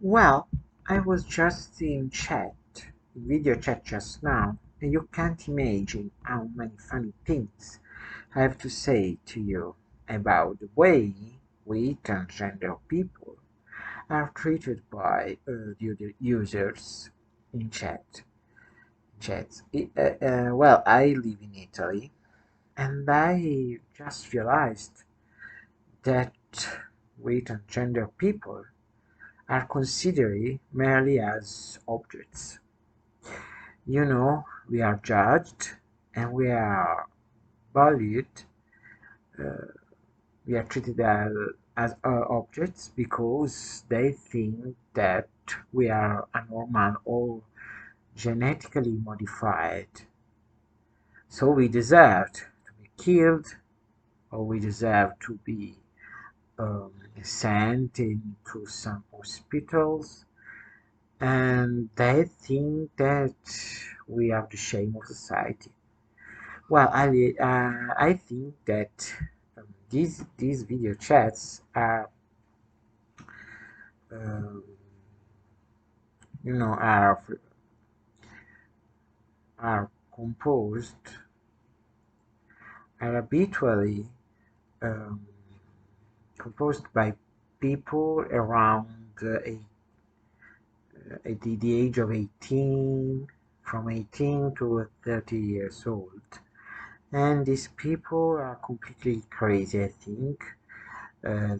Well, I was just in chat, video chat just now, and you can't imagine how many funny things I have to say to you about the way we transgender people are treated by the other users in chats. Well, I live in Italy, and I just realized that we transgender people are considered merely as objects. We are judged and we are valued. Uh, we are treated as objects because they think that we are abnormal or genetically modified. So we deserve to be killed or we deserve to be um, sent into some hospitals, and they think that we are the shame of society. Well, I think that these video chats are um, you know are composed are habitually um, composed by people around the age of 18, from 18 to 30 years old. And these people are completely crazy, I think. Uh,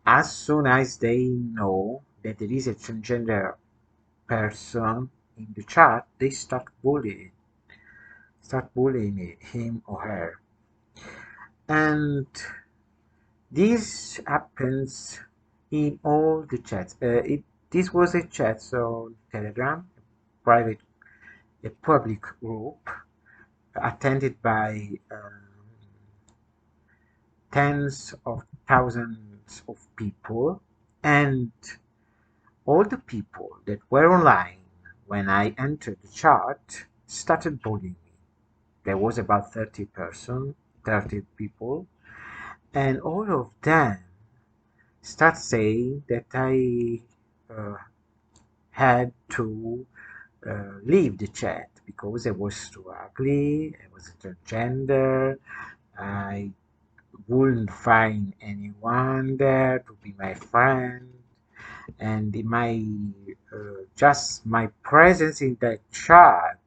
as soon as they know that there is a transgender person in the chat, they start bullying him or her. And this happens in all the chats. This was a chat on Telegram, private, a public group attended by tens of thousands of people, and all the people that were online when I entered the chat started bullying me. There was about 30 people, and all of them start saying that I uh, had to leave the chat because I was too ugly, I was a transgender, I wouldn't find anyone there to be my friend, and just my presence in that chat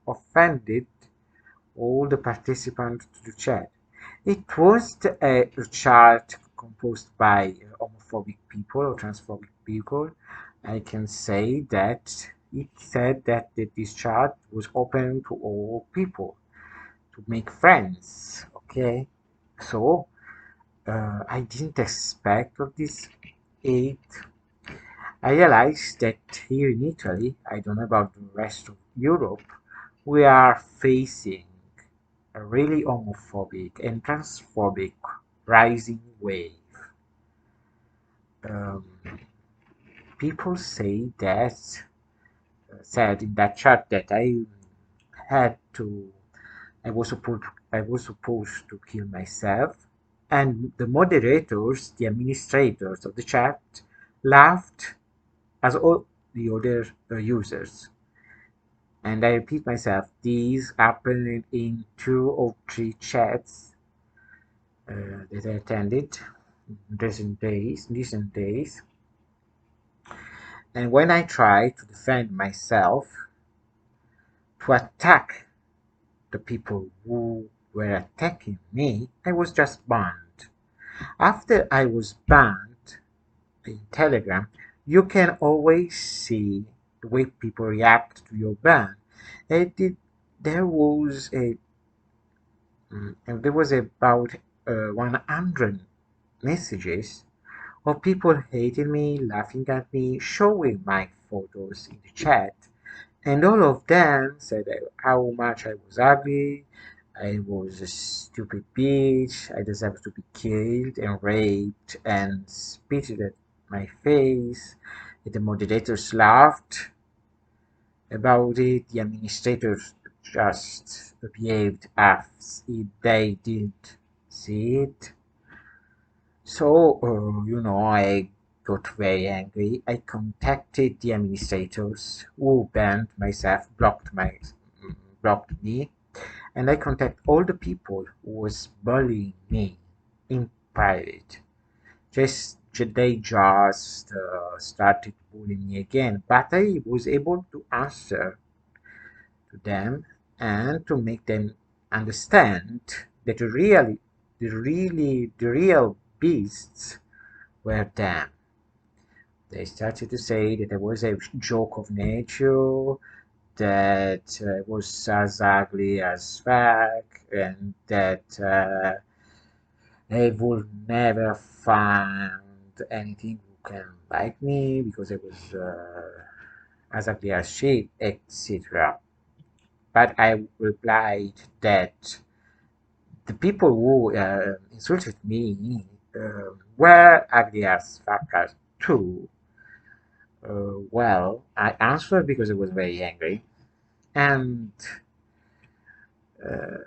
offended all the participants to the chat. It wasn't a chat composed by homophobic people or transphobic people. I can say that it said that this chat was open to all people to make friends. Okay, so I didn't expect of this hate. I realized that here in Italy, I don't know about the rest of Europe, we are facing a really homophobic and transphobic rising wave. Um, People say that, said in that chat that had to, I was supposed to kill myself, and the moderators, the administrators of the chat, laughed as all the other users. And I repeat myself, these happened in 2 or 3 chats that I attended in recent days. And when I tried to defend myself, to attack the people who were attacking me, I was just banned. After I was banned in Telegram, you can always see the way people react to your ban. And there was a and there was about 100 messages of people hating me, laughing at me, showing my photos in the chat, and all of them said how much I was ugly, I was a stupid bitch, I deserved to be killed and raped and spitted at my face. The moderators laughed about it, the administrators just behaved as if they didn't see it. So, I got very angry. I contacted the administrators who banned myself, blocked me, and I contacted all the people who was bullying me in private. They just started bullying me again, but I was able to answer to them and to make them understand that the real beasts were them. They started to say that there was a joke of nature, that was as ugly as fuck, and that they would never find anything who can like me because I was as ugly as she, etc. But I replied that the people who insulted me were ugly as fuck as too. Well, I answered because I was very angry, and uh,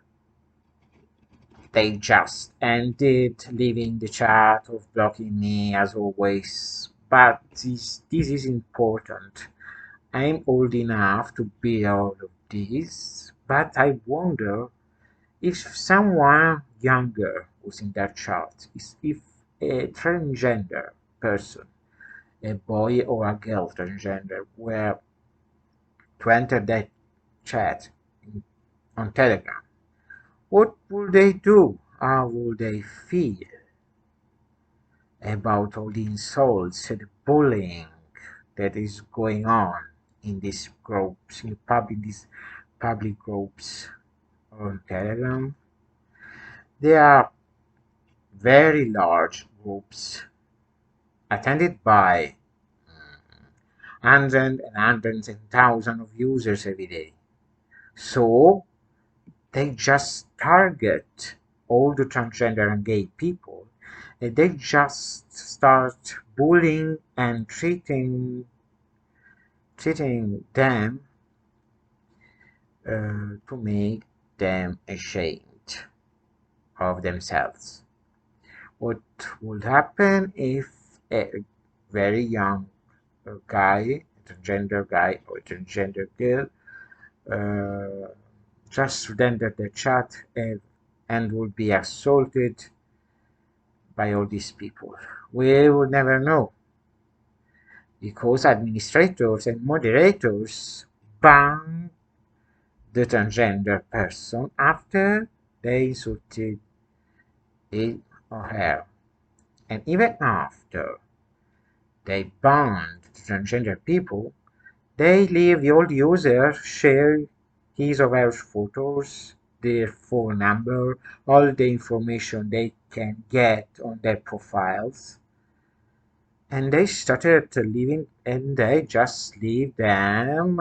they just ended leaving the chat of blocking me as always. But this is important. I'm old enough to be all of this, but I wonder if someone younger was in that chat, if a transgender person, a boy or a girl transgender, were to enter that chat on Telegram, what would they do? How would they feel about all the insults and the bullying that is going on in these groups, these public groups on Telegram? They are very large groups attended by hundreds and hundreds and thousands of users every day. So they just target all the transgender and gay people, and they just start bullying and treating them to make them ashamed of themselves. What would happen if a very young guy, a transgender guy or a transgender girl, uh, just rendered the chat and would be assaulted by all these people? We will never know because administrators and moderators ban the transgender person after they insulted it or her. And even after they banned the transgender people, they leave the old user share his or her photos, their phone number, all the information they can get on their profiles. And they started living, and they just leave them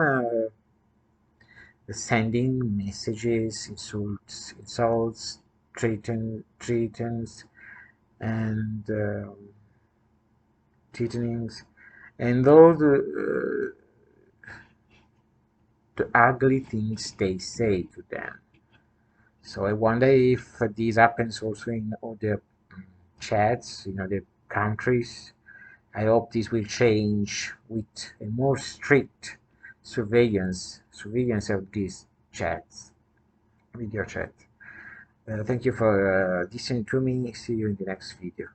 sending messages, insults, threatens, and threatenings, and all the ugly things they say to them. So I wonder if this happens also in other chats in other countries. I hope this will change with a more strict surveillance of these chats, video chat. Thank you for listening to me. See you in the next video.